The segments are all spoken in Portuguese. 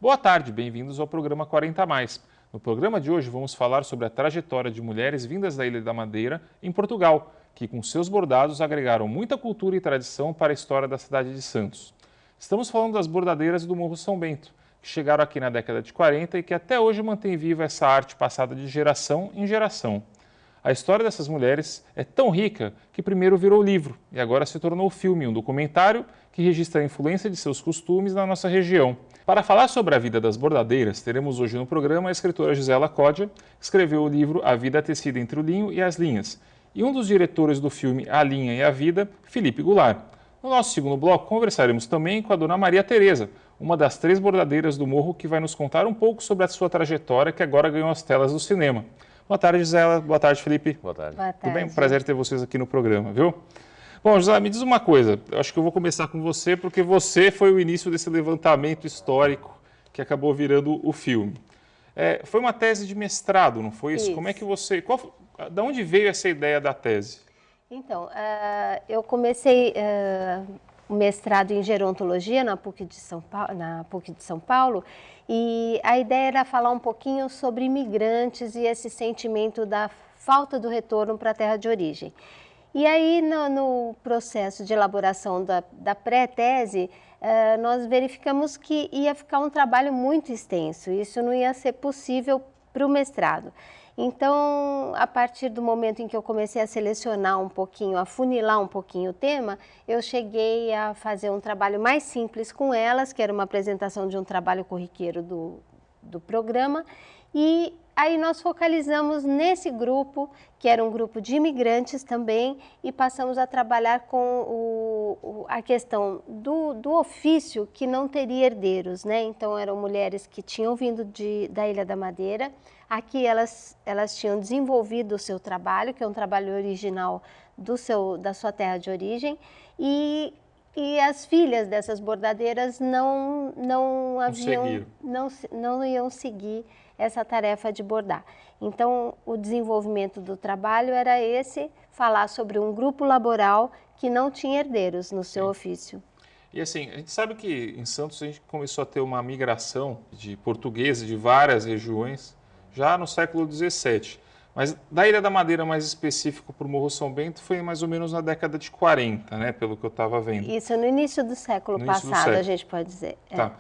Boa tarde, bem-vindos ao programa 40 Mais. No programa de hoje vamos falar sobre a trajetória de mulheres vindas da Ilha da Madeira, em Portugal, que com seus bordados agregaram muita cultura e tradição para a história da cidade de Santos. Estamos falando das bordadeiras do Morro São Bento, que chegaram aqui na década de 40 e que até hoje mantém viva essa arte passada de geração em geração. A história dessas mulheres é tão rica que primeiro virou livro e agora se tornou filme, um documentário que registra a influência de seus costumes na nossa região. Para falar sobre a vida das bordadeiras, teremos hoje no programa a escritora Gisela Códia, que escreveu o livro A Vida Tecida entre o Linho e as Linhas, e um dos diretores do filme A Linha e a Vida, Felipe Goulart. No nosso segundo bloco, conversaremos também com a dona Maria Tereza, uma das 3 bordadeiras do Morro, que vai nos contar um pouco sobre a sua trajetória, que agora ganhou as telas do cinema. Boa tarde, Gisela. Boa tarde, Felipe. Boa tarde. Boa tarde. Tudo bem? Prazer ter vocês aqui no programa, viu? Bom, Gisela, me diz uma coisa. Eu acho que eu vou começar com você, porque você foi o início desse levantamento histórico que acabou virando o filme. Foi uma tese de mestrado, não foi isso? Como é que você... Da onde veio essa ideia da tese? Então, eu comecei o mestrado em gerontologia na PUC de São Paulo, e a ideia era falar um pouquinho sobre imigrantes e esse sentimento da falta do retorno para a terra de origem. E aí, no processo de elaboração da pré-tese, nós verificamos que ia ficar um trabalho muito extenso, isso não ia ser possível para o mestrado. Então, a partir do momento em que eu comecei a selecionar um pouquinho, a funilar um pouquinho o tema, eu cheguei a fazer um trabalho mais simples com elas, que era uma apresentação de um trabalho corriqueiro do programa, e aí nós focalizamos nesse grupo, que era um grupo de imigrantes também, e passamos a trabalhar com a questão do ofício que não teria herdeiros, né? Então eram mulheres que tinham vindo da Ilha da Madeira, aqui elas tinham desenvolvido o seu trabalho, que é um trabalho original da sua terra de origem, e as filhas dessas bordadeiras não iam seguir essa tarefa de bordar. Então, o desenvolvimento do trabalho era falar sobre um grupo laboral que não tinha herdeiros no seu ofício. E assim, a gente sabe que em Santos a gente começou a ter uma migração de portugueses de várias regiões já no século XVII. Mas da Ilha da Madeira, mais específico para o Morro São Bento, foi mais ou menos na década de 40, né? Pelo que eu estava vendo. Isso, no início do século passado, a gente pode dizer. Tá.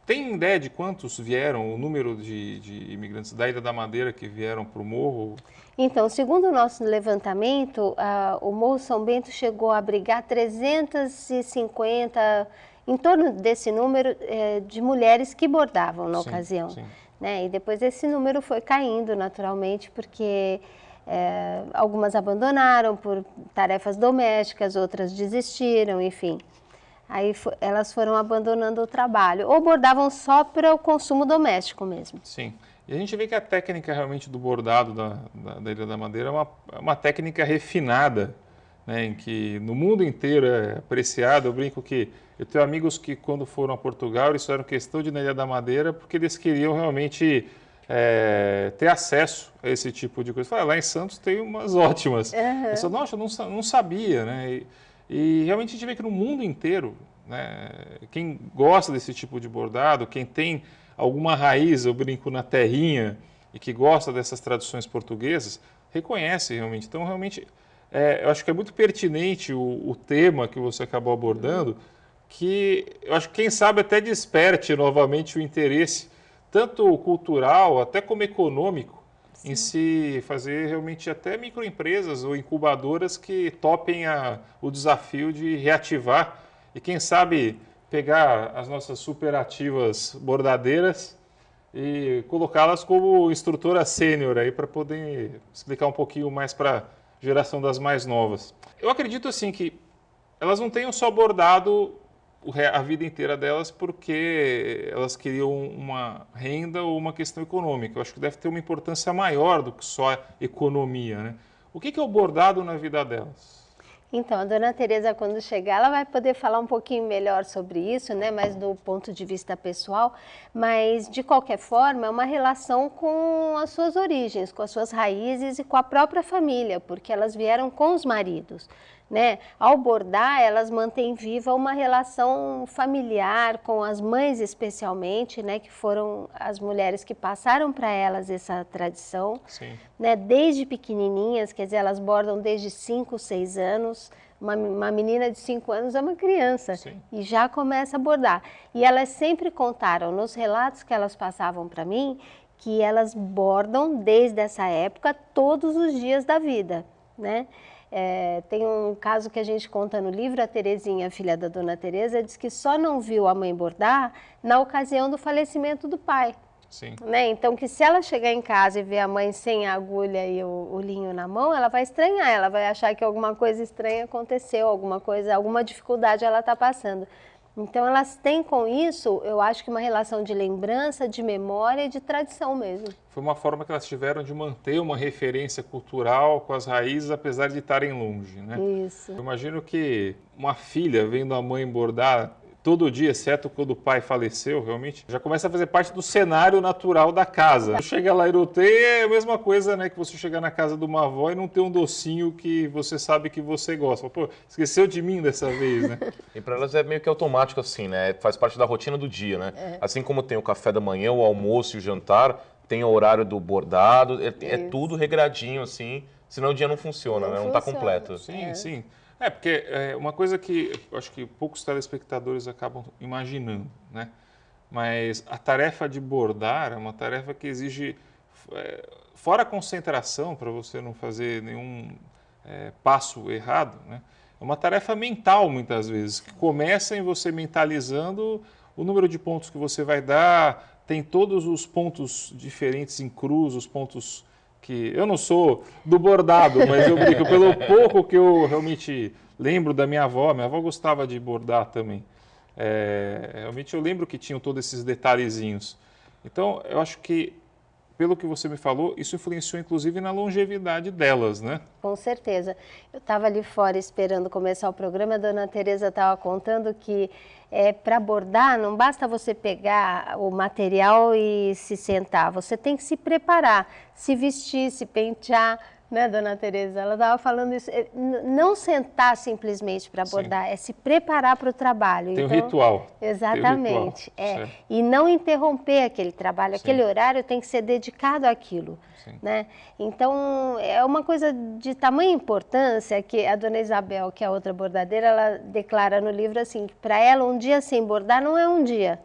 Tem ideia de quantos vieram, o número de imigrantes da Ilha da Madeira que vieram para o Morro? Então, segundo o nosso levantamento, o Morro São Bento chegou a abrigar 350, em torno desse número de mulheres que bordavam na ocasião. Sim. Né? E depois esse número foi caindo naturalmente, porque algumas abandonaram por tarefas domésticas, outras desistiram, enfim. Aí elas foram abandonando o trabalho, ou bordavam só para o consumo doméstico mesmo. Sim. E a gente vê que a técnica realmente do bordado da Ilha da Madeira é uma técnica refinada, né, em que no mundo inteiro é apreciada. Eu brinco que eu tenho amigos que quando foram a Portugal, eles fizeram questão de ir na Ilha da Madeira porque eles queriam realmente ter acesso a esse tipo de coisa. Falei, lá em Santos tem umas ótimas. Uhum. Eu falei, nossa, eu não sabia, né? E realmente a gente vê que no mundo inteiro, né, quem gosta desse tipo de bordado, quem tem alguma raiz, eu brinco, na terrinha e que gosta dessas tradições portuguesas, reconhece realmente. Então, realmente, eu acho que é muito pertinente o tema que você acabou abordando, que eu acho que, quem sabe, até desperte novamente o interesse, tanto cultural, até como econômico, Sim. em se fazer realmente até microempresas ou incubadoras que topem o desafio de reativar e, quem sabe, pegar as nossas superativas bordadeiras e colocá-las como instrutora sênior aí para poder explicar um pouquinho mais para a geração das mais novas. Eu acredito assim que elas não tenham só bordado a vida inteira delas porque elas queriam uma renda ou uma questão econômica. Eu acho que deve ter uma importância maior do que só a economia, né? O que é o bordado na vida delas? Então, a dona Tereza, quando chegar, ela vai poder falar um pouquinho melhor sobre isso, né? Mas do ponto de vista pessoal. Mas, de qualquer forma, é uma relação com as suas origens, com as suas raízes e com a própria família, porque elas vieram com os maridos. né? Ao bordar, elas mantêm viva uma relação familiar com as mães especialmente, né? Que foram as mulheres que passaram para elas essa tradição, né? Desde pequenininhas, quer dizer, elas bordam desde 5, 6 anos. Uma menina de 5 anos é uma criança e já começa a bordar. E elas sempre contaram nos relatos que elas passavam para mim que elas bordam desde essa época todos os dias da vida, né? Tem um caso que a gente conta no livro, a Terezinha, filha da Dona Teresa, diz que só não viu a mãe bordar na ocasião do falecimento do pai. Né? Então, que se ela chegar em casa e ver a mãe sem a agulha e o linho na mão, ela vai estranhar, ela vai achar que alguma coisa estranha aconteceu, alguma dificuldade ela está passando. Então, elas têm com isso, eu acho que uma relação de lembrança, de memória e de tradição mesmo. Foi uma forma que elas tiveram de manter uma referência cultural com as raízes, apesar de estarem longe, né? Isso. Eu imagino que uma filha vendo a mãe bordar todo dia, exceto quando o pai faleceu, realmente, já começa a fazer parte do cenário natural da casa. Chega lá em Irotê, é a mesma coisa, né, que você chegar na casa de uma avó e não ter um docinho que você sabe que você gosta. Pô, esqueceu de mim dessa vez, né? E para elas é meio que automático assim, né? Faz parte da rotina do dia, né? Assim como tem o café da manhã, o almoço e o jantar, tem o horário do bordado, é tudo regradinho assim, senão o dia não funciona, né? Não está completo. Sim. Porque uma coisa que eu acho que poucos telespectadores acabam imaginando, né? Mas a tarefa de bordar é uma tarefa que exige, fora a concentração, para você não fazer nenhum passo errado, né? É uma tarefa mental, muitas vezes, que começa em você mentalizando o número de pontos que você vai dar, tem todos os pontos diferentes em cruz, os pontos que eu não sou do bordado, mas eu brinco pelo pouco que eu realmente lembro da minha avó. Minha avó gostava de bordar também. Realmente eu lembro que tinham todos esses detalhezinhos. Então, eu acho que, pelo que você me falou, isso influenciou inclusive na longevidade delas, né? Com certeza. Eu estava ali fora esperando começar o programa, a Dona Teresa estava contando que para bordar não basta você pegar o material e se sentar, você tem que se preparar, se vestir, se pentear, né, Dona Teresa? Ela estava falando isso, não sentar simplesmente para bordar, é se preparar para o trabalho. Tem um ritual. Exatamente. E não interromper aquele trabalho, aquele horário tem que ser dedicado àquilo. Né? Então, é uma coisa de tamanha importância que a Dona Isabel, que é a outra bordadeira, ela declara no livro assim, que para ela um dia sem bordar não é um dia,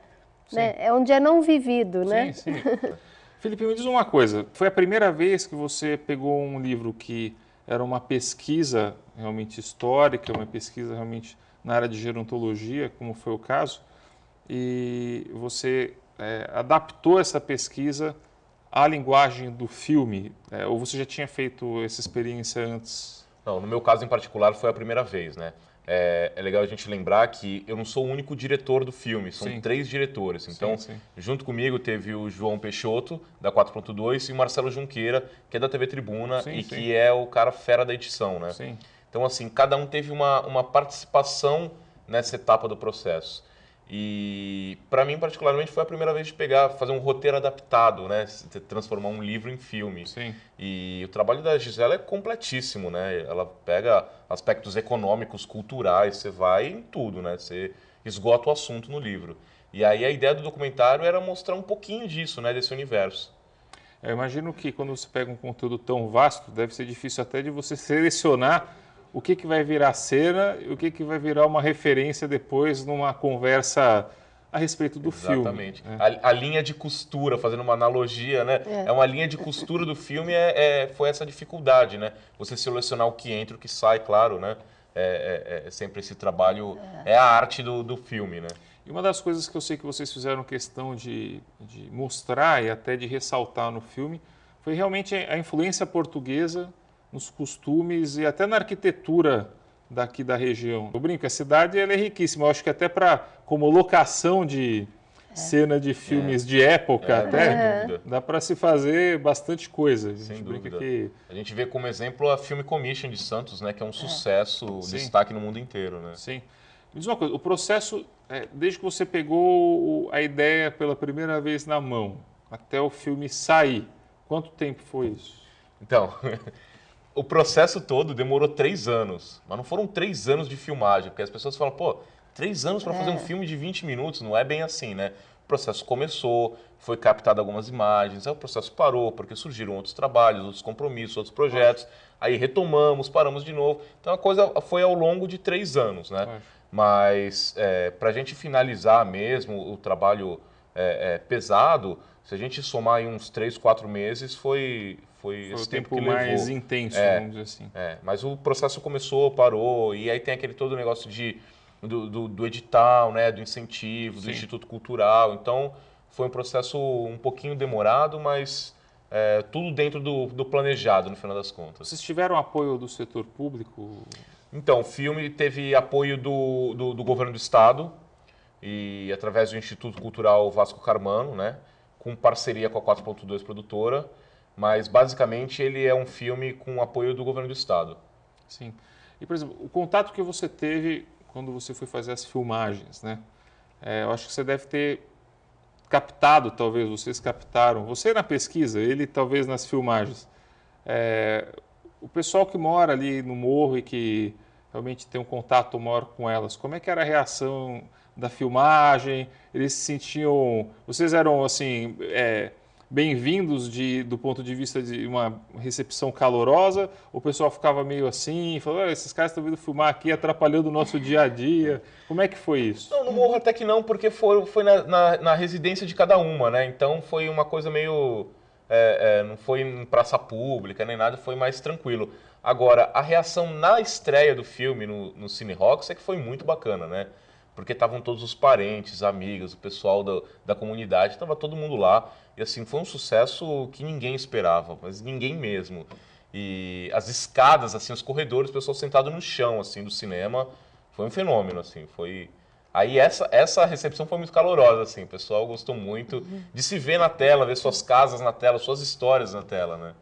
né? É um dia não vivido, né? Sim. Felipe, me diz uma coisa, foi a primeira vez que você pegou um livro que era uma pesquisa realmente histórica, uma pesquisa realmente na área de gerontologia, como foi o caso, e você adaptou essa pesquisa à linguagem do filme, ou você já tinha feito essa experiência antes? Não, no meu caso em particular foi a primeira vez, né? É legal a gente lembrar que eu não sou o único diretor do filme, são 3 diretores. Então, junto comigo teve o João Peixoto, da 4.2, e o Marcelo Junqueira, que é da TV Tribuna que é o cara fera da edição, né? Então, assim, cada um teve uma participação nessa etapa do processo. E, para mim, particularmente, foi a primeira vez de fazer um roteiro adaptado, né? Transformar um livro em filme. E o trabalho da Gisela é completíssimo, né? Ela pega aspectos econômicos, culturais, você vai em tudo, né? Você esgota o assunto no livro. E aí a ideia do documentário era mostrar um pouquinho disso, né? Desse universo. Eu imagino que quando você pega um conteúdo tão vasto, deve ser difícil até de você selecionar o que vai virar cena e o que vai virar uma referência depois numa conversa a respeito do filme. Exatamente. A linha de costura, fazendo uma analogia, né? É uma linha de costura do filme, foi essa dificuldade, né? Você selecionar o que entra e o que sai, claro, né? Sempre esse trabalho, é a arte do filme, né? E uma das coisas que eu sei que vocês fizeram questão de mostrar e até de ressaltar no filme foi realmente a influência portuguesa nos costumes e até na arquitetura daqui da região. Eu brinco, a cidade ela é riquíssima, eu acho que até como locação de cena de filmes de época, até dá para se fazer bastante coisa. Sem dúvida. A gente vê como exemplo a Film Commission de Santos, né, que é um sucesso, destaque no mundo inteiro. Né? Sim. Me diz uma coisa, o processo, desde que você pegou a ideia pela primeira vez na mão, até o filme sair, quanto tempo foi isso? Então... o processo todo demorou 3 anos, mas não foram 3 anos de filmagem, porque as pessoas falam, pô, 3 anos para fazer um filme de 20 minutos, não é bem assim, né? O processo começou, foi captado algumas imagens, aí o processo parou, porque surgiram outros trabalhos, outros compromissos, outros projetos, aí retomamos, paramos de novo. Então a coisa foi ao longo de 3 anos, né? Mas para a gente finalizar mesmo o trabalho pesado, se a gente somar aí uns 3, 4 meses, foi esse o tempo que levou. mais intenso, vamos dizer assim. Mas o processo começou, parou, e aí tem aquele todo negócio do edital, né, do incentivo, do Instituto Cultural. Então, foi um processo um pouquinho demorado, mas tudo dentro do planejado, no final das contas. Vocês tiveram apoio do setor público? Então, o filme teve apoio do governo do estado, e através do Instituto Cultural Vasco Carmano, né, com parceria com a 4.2 produtora, mas basicamente ele é um filme com apoio do governo do estado. Sim. E, por exemplo, o contato que você teve quando você foi fazer as filmagens, né? Eu acho que você deve ter captado, talvez, vocês captaram, você na pesquisa, ele talvez nas filmagens. O pessoal que mora ali no morro e que realmente tem um contato maior com elas, como é que era a reação da filmagem? Eles se sentiam... Vocês eram, assim, bem-vindos do ponto de vista de uma recepção calorosa? O pessoal ficava meio assim, falando, esses caras estão vindo filmar aqui, atrapalhando o nosso dia a dia. Como é que foi isso? Não, no morro até que não, porque foi na residência de cada uma, né? Então foi uma coisa meio... não foi em praça pública nem nada, foi mais tranquilo. Agora, a reação na estreia do filme no Cine Rocks é que foi muito bacana, né? Porque estavam todos os parentes, amigos, o pessoal da comunidade, estava todo mundo lá. E assim, foi um sucesso que ninguém esperava, mas ninguém mesmo. E as escadas, assim, os corredores, o pessoal sentado no chão, assim, do cinema, foi um fenômeno, assim, foi... Aí essa recepção foi muito calorosa, assim, o pessoal gostou muito de se ver na tela, ver suas casas na tela, suas histórias na tela, né?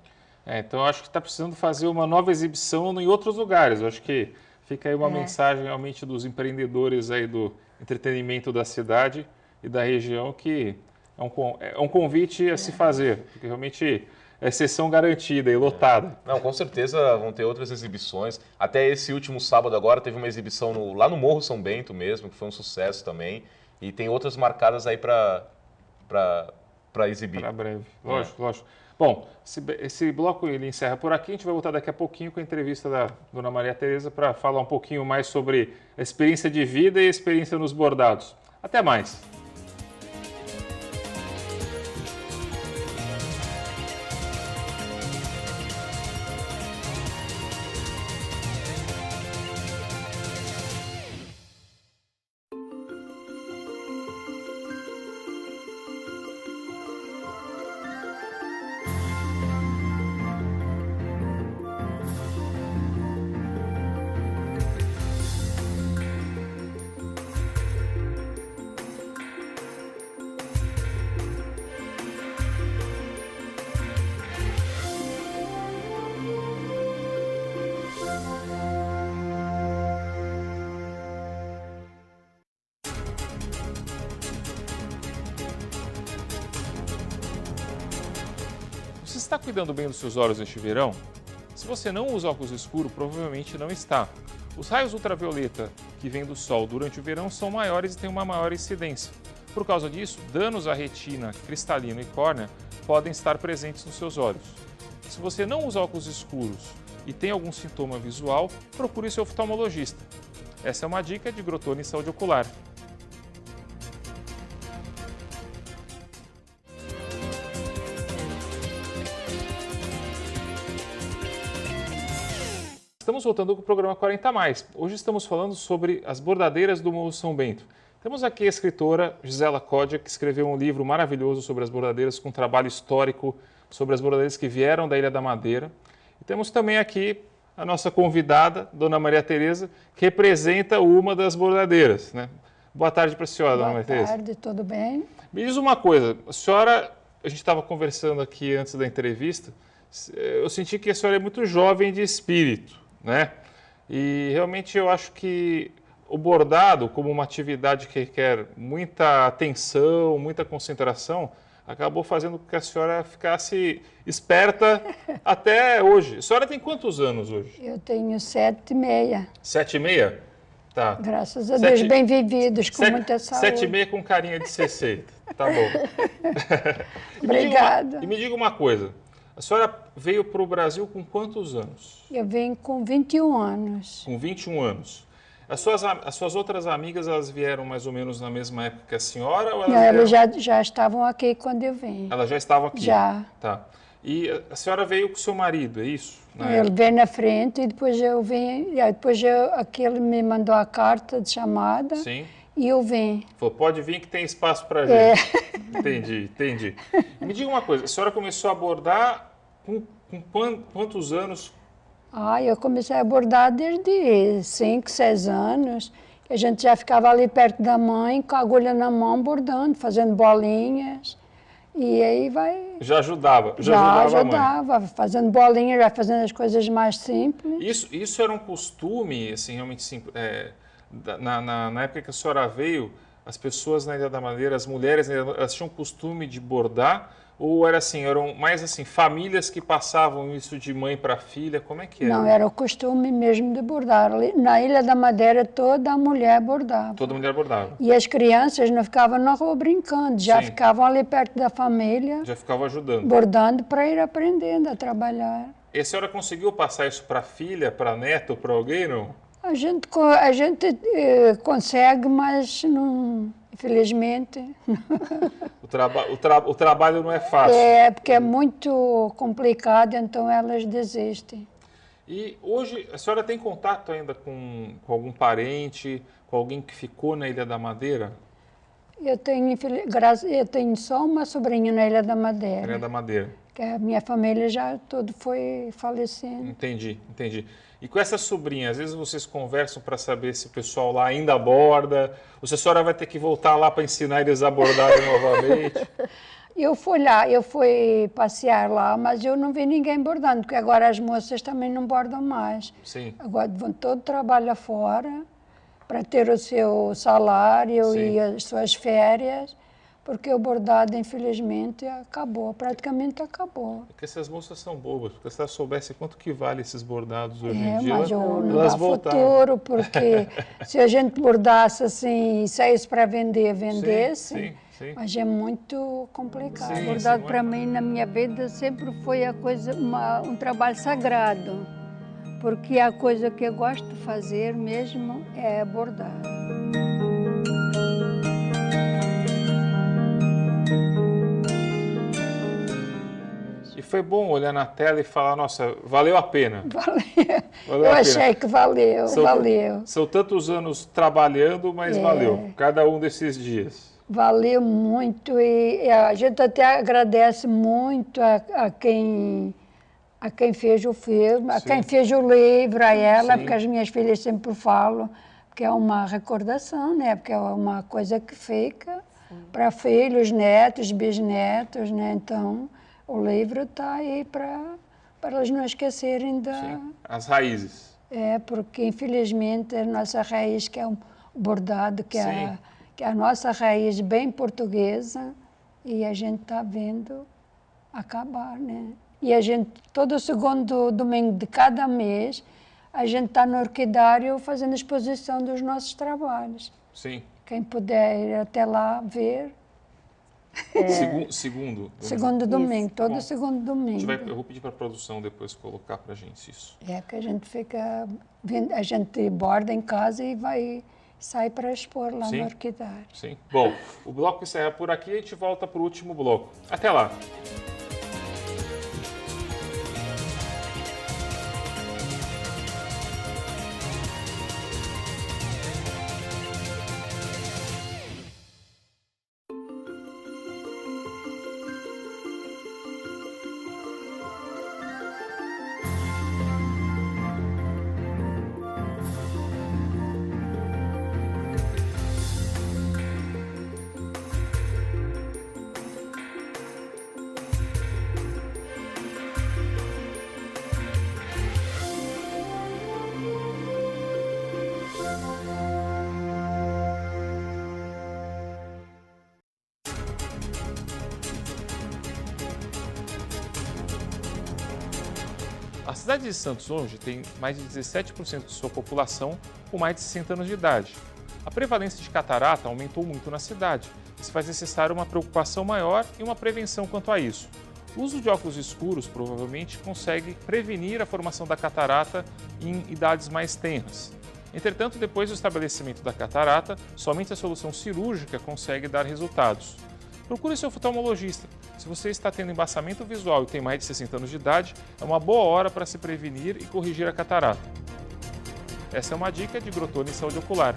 Então eu acho que está precisando fazer uma nova exibição em outros lugares. Eu acho que fica aí uma mensagem realmente dos empreendedores aí do entretenimento da cidade e da região, que é um convite a se fazer, porque realmente é sessão garantida e lotada. Não, com certeza vão ter outras exibições. Até esse último sábado agora teve uma exibição lá no Morro São Bento mesmo, que foi um sucesso também. E tem outras marcadas aí para exibir. Para breve, lógico. Bom, esse bloco ele encerra por aqui. A gente vai voltar daqui a pouquinho com a entrevista da Dona Maria Tereza para falar um pouquinho mais sobre a experiência de vida e a experiência nos bordados. Até mais! Você está cuidando bem dos seus olhos neste verão? Se você não usa óculos escuros, provavelmente não está. Os raios ultravioleta que vêm do sol durante o verão são maiores e têm uma maior incidência. Por causa disso, danos à retina, cristalino e córnea podem estar presentes nos seus olhos. Se você não usa óculos escuros e tem algum sintoma visual, procure seu oftalmologista. Essa é uma dica de Grotone Saúde Ocular. Estamos voltando com o programa 40+. Hoje estamos falando sobre as bordadeiras do Morro São Bento. Temos aqui a escritora Gisela Códia, que escreveu um livro maravilhoso sobre as bordadeiras, com um trabalho histórico sobre as bordadeiras que vieram da Ilha da Madeira. E temos também aqui a nossa convidada, Dona Maria Tereza, que representa uma das bordadeiras, né? Boa tarde para a senhora, Dona Maria Tereza. Boa tarde, tudo bem? Me diz uma coisa, a senhora, a gente estava conversando aqui antes da entrevista, eu senti que a senhora é muito jovem de espírito, né? E realmente eu acho que o bordado, como uma atividade que requer muita atenção, muita concentração, acabou fazendo com que a senhora ficasse esperta até hoje. A senhora tem quantos anos hoje? Eu tenho 7,6. 7,6? Tá. Graças a Deus, bem vividos, com muita saúde. 7,6 com carinha de 60. Tá bom. Obrigada. E me diga uma coisa. A senhora veio para o Brasil com quantos anos? Eu venho com 21 anos. Com 21 anos. As suas outras amigas, elas vieram mais ou menos na mesma época que a senhora? Ou elas já estavam aqui quando eu vim. Elas já estavam aqui? Já. Tá. E a senhora veio com o seu marido, é isso? Ele veio na frente e depois eu vim. Aquele me mandou a carta de chamada. Sim. E eu vim. Falou, pode vir que tem espaço para gente. Entendi. Me diga uma coisa, a senhora começou a bordar com quantos anos? Eu comecei a bordar desde 5, 6 anos. A gente já ficava ali perto da mãe, com a agulha na mão, bordando, fazendo bolinhas. E aí vai... Já ajudava a mãe. Fazendo bolinhas, já fazendo as coisas mais simples. Isso era um costume, assim, realmente simples. Na época que a senhora veio, as pessoas na Ilha da Madeira, as mulheres, elas tinham costume de bordar? Ou era assim, eram mais assim, famílias que passavam isso de mãe para filha? Como é que era? Não, era o costume mesmo de bordar. Na Ilha da Madeira, toda a mulher bordava. Toda mulher bordava. E as crianças não ficavam na rua brincando, já ficavam ali perto da família. Já ficavam ajudando. Bordando para ir aprendendo a trabalhar. E a senhora conseguiu passar isso para filha, para neto, para alguém, não? A gente consegue, mas não... Infelizmente. O trabalho não é fácil. Porque é muito complicado, então elas desistem. E hoje, a senhora tem contato ainda com algum parente, com alguém que ficou na Ilha da Madeira? Eu tenho só uma sobrinha na Ilha da Madeira. Ilha da Madeira. Que a minha família já todo foi falecendo. Entendi. E com essa sobrinha, às vezes vocês conversam para saber se o pessoal lá ainda aborda, ou se a senhora vai ter que voltar lá para ensinar eles a abordarem novamente? Eu fui passear lá, mas eu não vi ninguém bordando, porque agora as moças também não bordam mais. Sim. Agora vão todo trabalho fora para ter o seu salário e as suas férias. Porque o bordado, infelizmente, praticamente acabou. Porque essas moças são bobas, porque se elas soubessem quanto que vale esses bordados hoje em dia, mas não dá futuro, porque se a gente bordasse assim e saísse para vendesse, mas é muito complicado. Bordado para mim, na minha vida, sempre foi um trabalho sagrado, porque a coisa que eu gosto de fazer mesmo é bordar. E foi bom olhar na tela e falar, nossa, valeu a pena. Eu achei que valeu. São tantos anos trabalhando, mas valeu, cada um desses dias. Valeu muito e a gente até agradece muito a quem fez o filme, a quem fez o livro, a ela, porque as minhas filhas sempre falam, que é uma recordação, né? Porque é uma coisa que fica para filhos, netos, bisnetos, né? Então... O livro está aí para eles não esquecerem as raízes. Porque infelizmente a nossa raiz, que é o bordado, que é a nossa raiz bem portuguesa, e a gente está vendo acabar, né? E a gente, todo segundo domingo de cada mês, a gente está no Orquidário fazendo exposição dos nossos trabalhos. Sim. Quem puder ir até lá ver. Segundo domingo, todo segundo domingo. Eu vou pedir para a produção depois colocar para a gente isso. Que a gente a gente borda em casa e sai para expor lá no Orquidário. Sim. Bom, o bloco encerra por aqui e a gente volta para o último bloco. Até lá! A cidade de Santos hoje tem mais de 17% de sua população com mais de 60 anos de idade. A prevalência de catarata aumentou muito na cidade. Isso faz necessário uma preocupação maior e uma prevenção quanto a isso. O uso de óculos escuros provavelmente consegue prevenir a formação da catarata em idades mais tenras. Entretanto, depois do estabelecimento da catarata, somente a solução cirúrgica consegue dar resultados. Procure seu oftalmologista. Se você está tendo embaçamento visual e tem mais de 60 anos de idade, é uma boa hora para se prevenir e corrigir a catarata. Essa é uma dica de Grotone Saúde Ocular.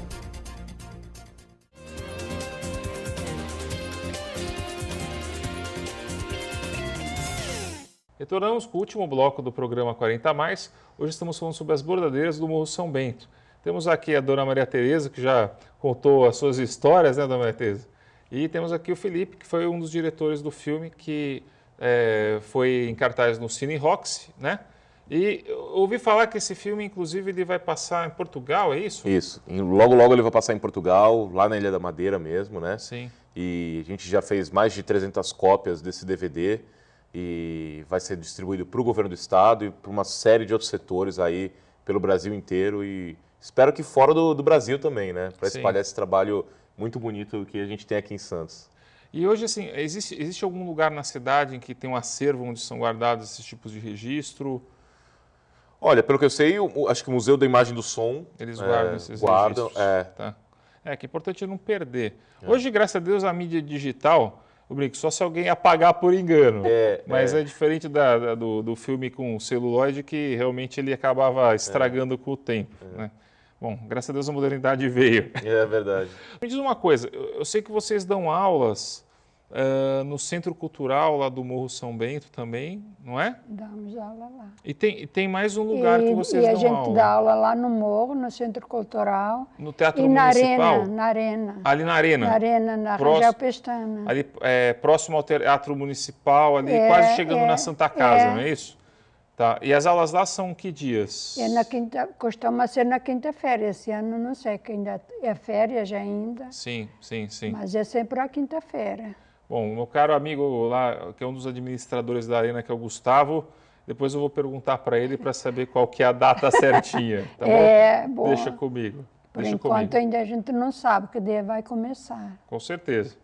Retornamos com o último bloco do programa 40+. Hoje estamos falando sobre as bordadeiras do Morro São Bento. Temos aqui a dona Maria Tereza, que já contou as suas histórias, né, dona Maria Tereza? E temos aqui o Felipe, que foi um dos diretores do filme, que foi em cartaz no Cine Roxy, né? E eu ouvi falar que esse filme, inclusive, ele vai passar em Portugal, é isso? Isso. Logo, logo ele vai passar em Portugal, lá na Ilha da Madeira mesmo, né? Sim. E a gente já fez mais de 300 cópias desse DVD e vai ser distribuído para o governo do estado e para uma série de outros setores aí pelo Brasil inteiro e espero que fora do Brasil também, né? Para espalhar esse trabalho muito bonito que a gente tem aqui em Santos. E hoje, assim, existe algum lugar na cidade em que tem um acervo onde são guardados esses tipos de registro? Olha, pelo que eu sei, acho que o Museu da Imagem do Som... Eles guardam esses registros. Tá. Que é importante não perder. Hoje, graças a Deus, a mídia digital, eu brinco, só se alguém apagar por engano. Mas é diferente do filme com celuloide, que realmente ele acabava estragando com o tempo, né? Bom, graças a Deus a modernidade veio. É verdade. Me diz uma coisa, eu sei que vocês dão aulas no Centro Cultural lá do Morro São Bento também, não é? Damos aula lá. E tem mais um lugar que vocês dão aula? E a gente dá aula lá no Morro, no Centro Cultural. No Teatro Municipal? Na Arena. Ali na Arena? Na Arena, na Rangel Pestana. Ali próximo ao Teatro Municipal, ali quase chegando na Santa Casa, não é isso? Tá. E as aulas lá são que dias? Costuma ser na quinta-feira. Esse ano não sei, que ainda é férias ainda. Sim. Mas é sempre a quinta-feira. Bom, meu caro amigo lá, que é um dos administradores da Arena, que é o Gustavo, depois eu vou perguntar para ele para saber qual que é a data certinha, tá bom? Deixa comigo. Por enquanto ainda a gente não sabe que dia vai começar. Com certeza.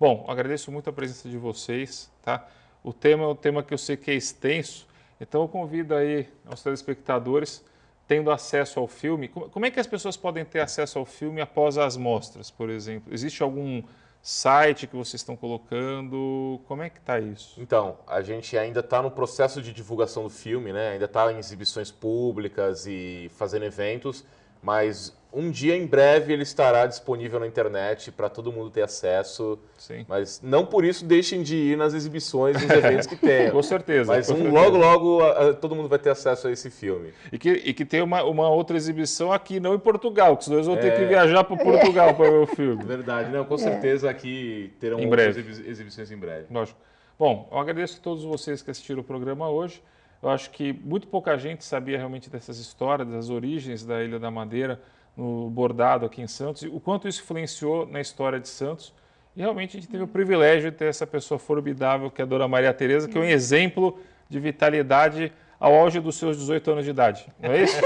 Bom, agradeço muito a presença de vocês, tá? O tema é um tema que eu sei que é extenso, então eu convido aí aos telespectadores, tendo acesso ao filme, como é que as pessoas podem ter acesso ao filme após as mostras, por exemplo? Existe algum site que vocês estão colocando? Como é que está isso? Então, a gente ainda está no processo de divulgação do filme, né? Ainda está em exibições públicas e fazendo eventos, mas um dia em breve ele estará disponível na internet para todo mundo ter acesso. Sim. Mas não por isso deixem de ir nas exibições, nos eventos que tenham. Com certeza. Mas logo todo mundo vai ter acesso a esse filme. E que tem uma outra exibição aqui, não em Portugal, que os dois vão ter que viajar para Portugal para ver o filme. Verdade, não, com certeza aqui terão outras exibições em breve. Lógico. Bom, eu agradeço a todos vocês que assistiram o programa hoje. Eu acho que muito pouca gente sabia realmente dessas histórias, das origens da Ilha da Madeira, no bordado aqui em Santos, e o quanto isso influenciou na história de Santos. E realmente a gente teve o privilégio de ter essa pessoa formidável, que é a dona Maria Tereza, que é um exemplo de vitalidade ao auge dos seus 18 anos de idade, não é isso?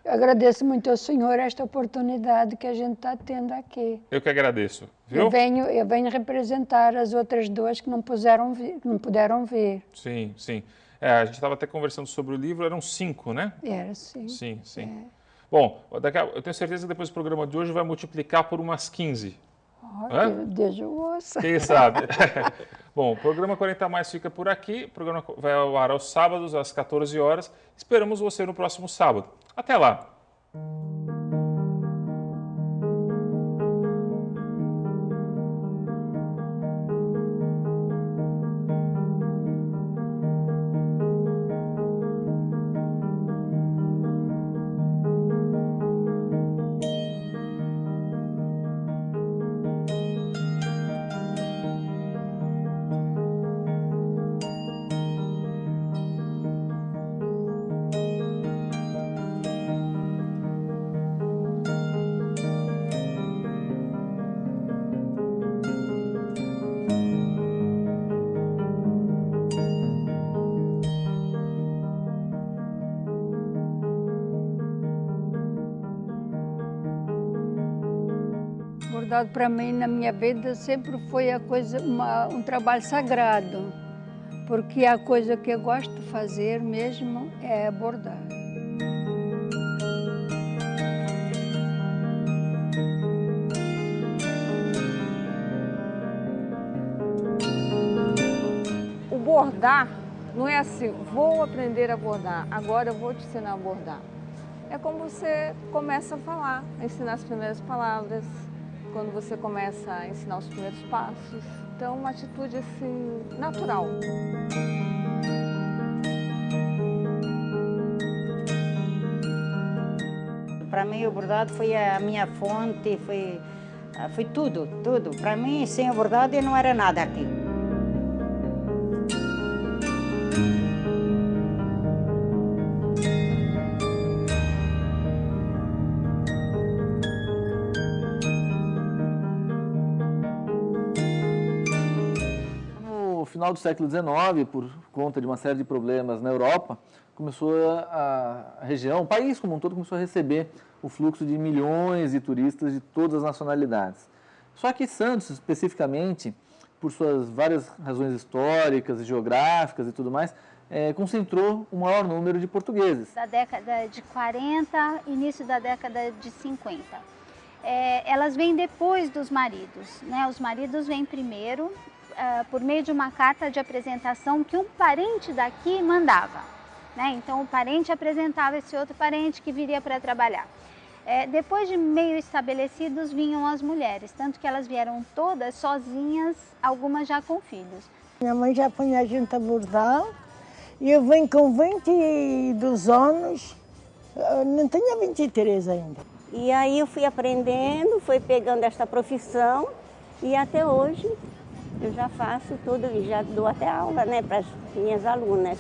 Eu agradeço muito ao senhor esta oportunidade que a gente está tendo aqui. Eu que agradeço. Viu? Eu venho representar as outras duas que não puderam vir. Sim. A gente estava até conversando sobre o livro, eram 5, né? Era, sim. Sim. Bom, eu tenho certeza que depois do programa de hoje vai multiplicar por umas 15. Deus o ouça. Quem sabe? Bom, o programa 40+ fica por aqui. O programa vai ao ar aos sábados, às 14 horas. Esperamos você no próximo sábado. Até lá! bordado para mim, na minha vida, sempre foi um trabalho sagrado, porque a coisa que eu gosto de fazer mesmo é bordar. O bordar não é assim, vou aprender a bordar, agora eu vou te ensinar a bordar. É como você começa a falar, a ensinar as primeiras palavras, quando você começa a ensinar os primeiros passos. Então, uma atitude assim, natural. Para mim, o bordado foi a minha fonte, foi tudo, tudo. Para mim, sem o bordado, eu não era nada aqui. No final do século XIX, por conta de uma série de problemas na Europa, começou a região, o país como um todo, começou a receber o fluxo de milhões de turistas de todas as nacionalidades. Só que Santos, especificamente, por suas várias razões históricas e geográficas e tudo mais, concentrou o maior número de portugueses. Da década de 40, início da década de 50. Elas vêm depois dos maridos, né? Os maridos vêm primeiro, por meio de uma carta de apresentação que um parente daqui mandava, né? Então o parente apresentava esse outro parente que viria para trabalhar. Depois de meio estabelecidos vinham as mulheres, tanto que elas vieram todas sozinhas, algumas já com filhos. Minha mãe já põe a gente a bordar e eu venho com 22 anos, não tenho 23 ainda. E aí eu fui aprendendo, fui pegando esta profissão e até hoje eu já faço tudo e já dou até aula, né, para as minhas alunas.